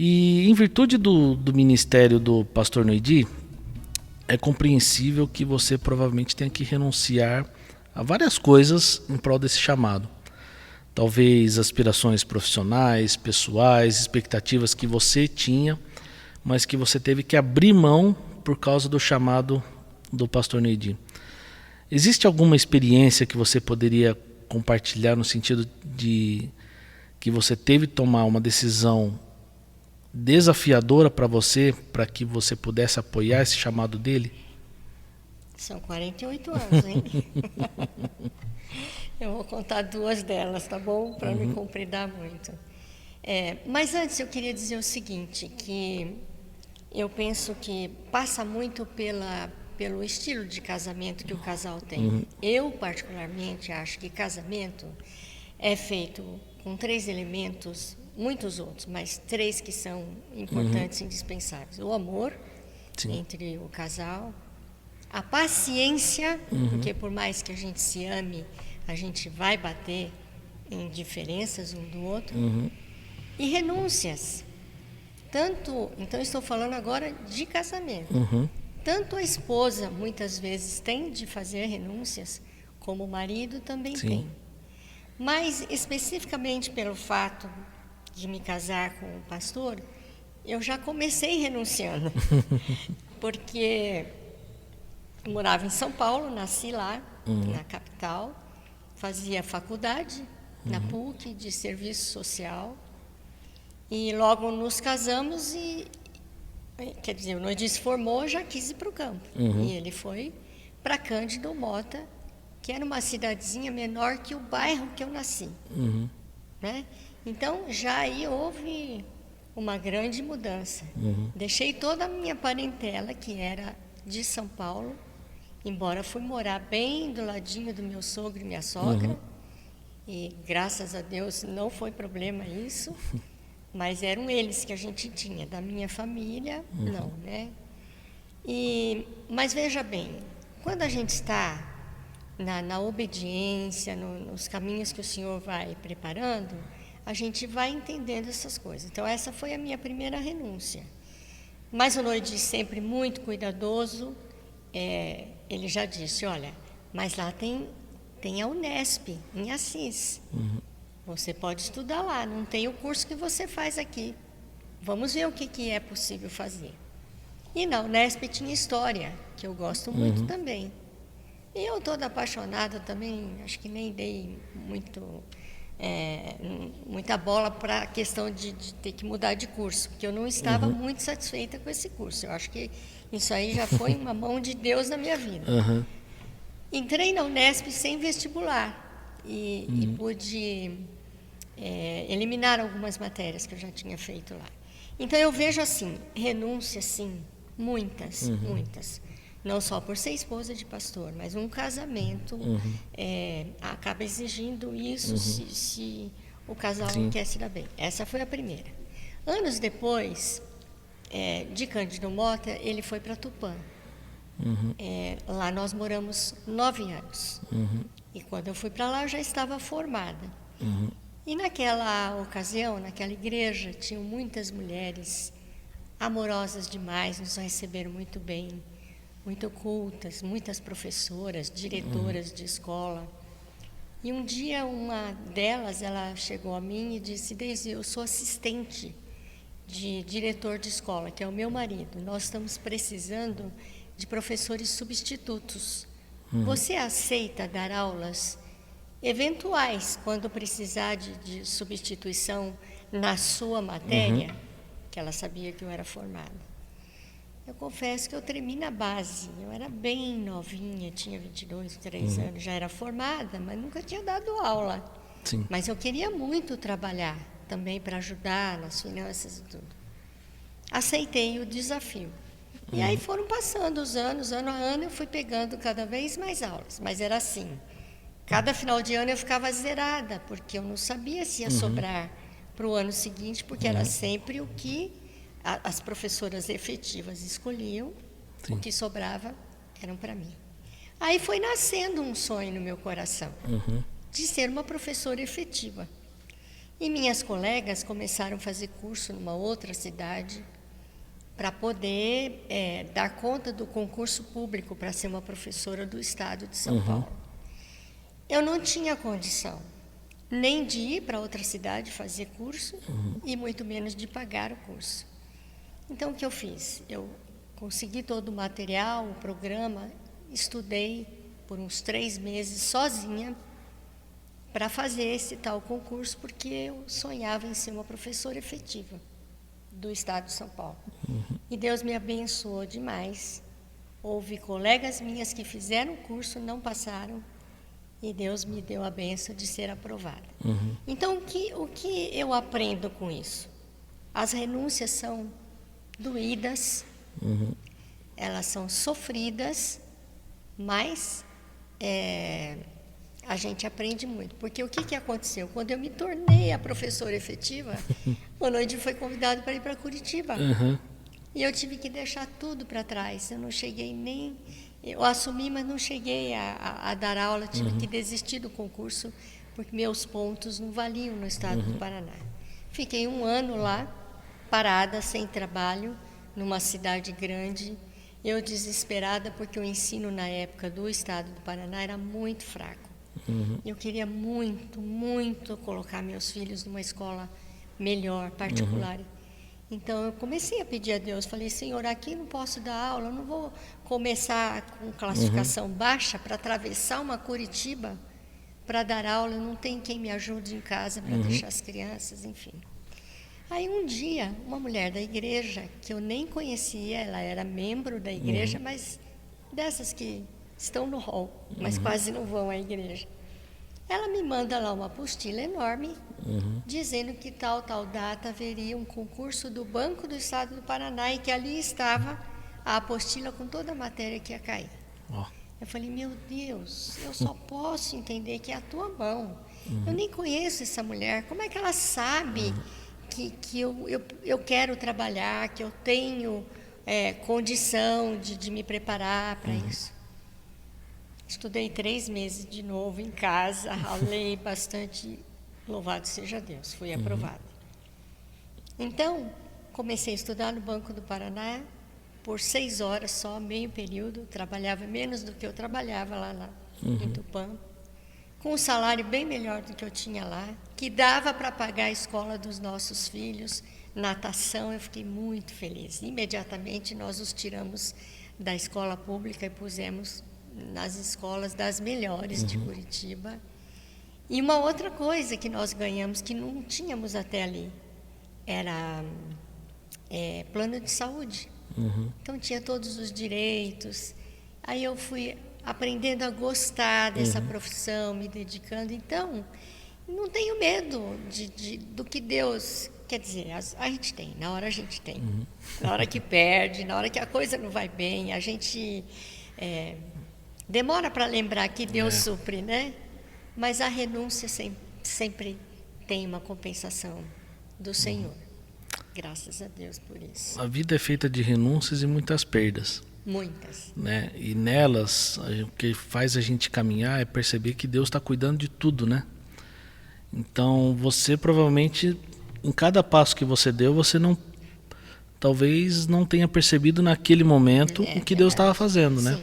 E em virtude do ministério do pastor Noidi, é compreensível que você provavelmente tenha que renunciar a várias coisas em prol desse chamado. Talvez aspirações profissionais, pessoais, expectativas que você tinha, mas que você teve que abrir mão por causa do chamado do pastor Noidi. Existe alguma experiência que você poderia compartilhar no sentido de que você teve que tomar uma decisão desafiadora para você, para que você pudesse apoiar esse chamado dele? São 48 anos, hein? Eu vou contar duas delas, tá bom? Para não me compridar muito. Mas antes eu queria dizer o seguinte, que eu penso que passa muito pelo estilo de casamento que o casal tem. Eu, particularmente, acho que casamento é feito com 3 elementos, muitos outros, mas 3 que são importantes e indispensáveis. O amor, sim, entre o casal, a paciência, porque por mais que a gente se ame, a gente vai bater em diferenças um do outro, e renúncias. Então estou falando agora de casamento. Tanto a esposa muitas vezes tem de fazer renúncias, como o marido também Sim. tem. Mas especificamente pelo fato de me casar com o pastor, eu já comecei renunciando. Porque eu morava em São Paulo, nasci lá, na capital, fazia faculdade na PUC de serviço social. E logo nos casamos quer dizer, o Noidi se formou, já quis ir para o campo. E ele foi para Cândido Mota, que era uma cidadezinha menor que o bairro que eu nasci. Né? Então, já aí houve uma grande mudança. Deixei toda a minha parentela, que era de São Paulo, embora fui morar bem do ladinho do meu sogro e minha sogra. E, graças a Deus, não foi problema isso. Mas eram eles que a gente tinha, da minha família, não, né? Mas veja bem, quando a gente está na obediência, nos caminhos que o Senhor vai preparando, a gente vai entendendo essas coisas. Então, essa foi a minha primeira renúncia. Mas o Noidi, sempre muito cuidadoso, ele já disse, olha, mas lá tem a Unesp, em Assis. Você pode estudar lá, não tem o curso que você faz aqui. Vamos ver o que é possível fazer. E na Unesp tinha história, que eu gosto muito também. E eu toda apaixonada também, acho que nem dei muita bola para a questão de ter que mudar de curso, porque eu não estava muito satisfeita com esse curso. Eu acho que isso aí já foi uma mão de Deus na minha vida. Entrei na Unesp sem vestibular e pude eliminar algumas matérias que eu já tinha feito lá. Então eu vejo assim, renúncia sim, muitas. Não só por ser esposa de pastor, mas um casamento acaba exigindo isso se o casal quer se dar bem. Essa foi a primeira. Anos depois, de Cândido Mota, ele foi para Tupã. Lá nós moramos 9 anos. E quando eu fui para lá, eu já estava formada. E naquela ocasião, naquela igreja, tinham muitas mulheres amorosas demais, nos receberam muito bem, muito cultas, muitas professoras, diretoras de escola. E um dia uma delas, ela chegou a mim e disse, Deise, eu sou assistente de diretor de escola, que é o meu marido. Nós estamos precisando de professores substitutos. Você aceita dar aulas eventuais, quando precisar de substituição na sua matéria? Que ela sabia que eu era formada. Eu confesso que eu tremi na base. Eu era bem novinha, tinha 22, 23 anos, já era formada, mas nunca tinha dado aula. Sim. Mas eu queria muito trabalhar também para ajudar nas finanças e tudo. Aceitei o desafio. E aí foram passando os anos, ano a ano, eu fui pegando cada vez mais aulas. Mas era assim, cada final de ano eu ficava zerada, porque eu não sabia se ia sobrar para o ano seguinte, porque era sempre o que as professoras efetivas escolhiam, o que sobrava eram para mim. Aí foi nascendo um sonho no meu coração, de ser uma professora efetiva. E minhas colegas começaram a fazer curso numa outra cidade para poder dar conta do concurso público para ser uma professora do estado de São Paulo. Eu não tinha condição nem de ir para outra cidade fazer curso e muito menos de pagar o curso. Então, o que eu fiz? Eu consegui todo o material, o programa, estudei por uns 3 meses sozinha para fazer esse tal concurso, porque eu sonhava em ser uma professora efetiva do estado de São Paulo. E Deus me abençoou demais. Houve colegas minhas que fizeram o curso, não passaram, e Deus me deu a benção de ser aprovada. Então, o que eu aprendo com isso? As renúncias são doídas, elas são sofridas, mas a gente aprende muito. Porque o que aconteceu? Quando eu me tornei a professora efetiva, o Noidi foi convidado para ir para Curitiba. E eu tive que deixar tudo para trás. Eu não cheguei nem... Eu assumi, mas não cheguei a dar aula. Tive que desistir do concurso, porque meus pontos não valiam no estado do Paraná. Fiquei 1 ano lá, parada, sem trabalho, numa cidade grande. Eu desesperada, porque o ensino na época do estado do Paraná era muito fraco. Eu queria muito, muito colocar meus filhos numa escola melhor, particular. Então, eu comecei a pedir a Deus. Falei, Senhor, aqui não posso dar aula, eu não vou começar com classificação baixa para atravessar uma Curitiba para dar aula. Não tem quem me ajude em casa para deixar as crianças, enfim. Aí, um dia, uma mulher da igreja, que eu nem conhecia, ela era membro da igreja, mas dessas que estão no hall, mas quase não vão à igreja. Ela me manda lá uma apostila enorme, dizendo que tal data haveria um concurso do Banco do Estado do Paraná e que ali estava a apostila com toda a matéria que ia cair. Eu falei, meu Deus, eu só posso entender que é a tua mão. Eu nem conheço essa mulher, como é que ela sabe que eu quero trabalhar, que eu tenho condição de me preparar para isso? Estudei 3 meses de novo em casa, ralei bastante, louvado seja Deus, fui aprovada. Então, comecei a estudar no Banco do Paraná por 6 horas só, meio período, trabalhava menos do que eu trabalhava lá em Tupã, com um salário bem melhor do que eu tinha lá, que dava para pagar a escola dos nossos filhos, natação, eu fiquei muito feliz. Imediatamente nós os tiramos da escola pública e pusemos nas escolas das melhores de Curitiba. E uma outra coisa que nós ganhamos, que não tínhamos até ali, era plano de saúde. Então tinha todos os direitos. Aí eu fui aprendendo a gostar dessa profissão, me dedicando. Então, não tenho medo do que Deus... Quer dizer, a gente tem, na hora a gente tem. Na hora que perde, na hora que a coisa não vai bem, a gente... demora para lembrar que Deus supre, né? Mas a renúncia sempre tem uma compensação do Senhor. Graças a Deus por isso. A vida é feita de renúncias e muitas perdas. Muitas. Né? E nelas, o que faz a gente caminhar é perceber que Deus está cuidando de tudo, né? Então, você provavelmente, em cada passo que você deu, você talvez não tenha percebido naquele momento o que Deus estava fazendo, né? Sim.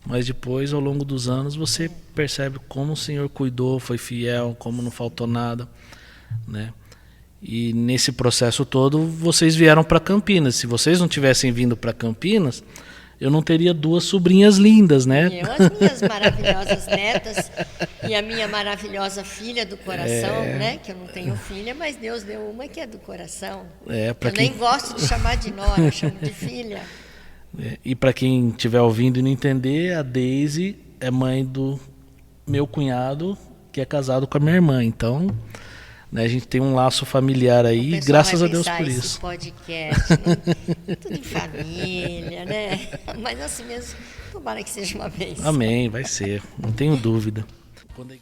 Mas depois, ao longo dos anos, você percebe como o Senhor cuidou, foi fiel, como não faltou nada, né? E nesse processo todo, vocês vieram para Campinas. Se vocês não tivessem vindo para Campinas, eu não teria 2 sobrinhas lindas, né? As minhas maravilhosas netas e a minha maravilhosa filha do coração, né? Que eu não tenho filha, mas Deus deu uma que é do coração. Eu nem gosto de chamar de nora, eu chamo de filha. E para quem estiver ouvindo e não entender, a Deise é mãe do meu cunhado, que é casado com a minha irmã. Então, né, a gente tem um laço familiar aí, graças a Deus por isso. Esse podcast, né? Tudo em família, né? Mas assim mesmo, tomara que seja uma vez. Amém, vai ser, não tenho dúvida. Quando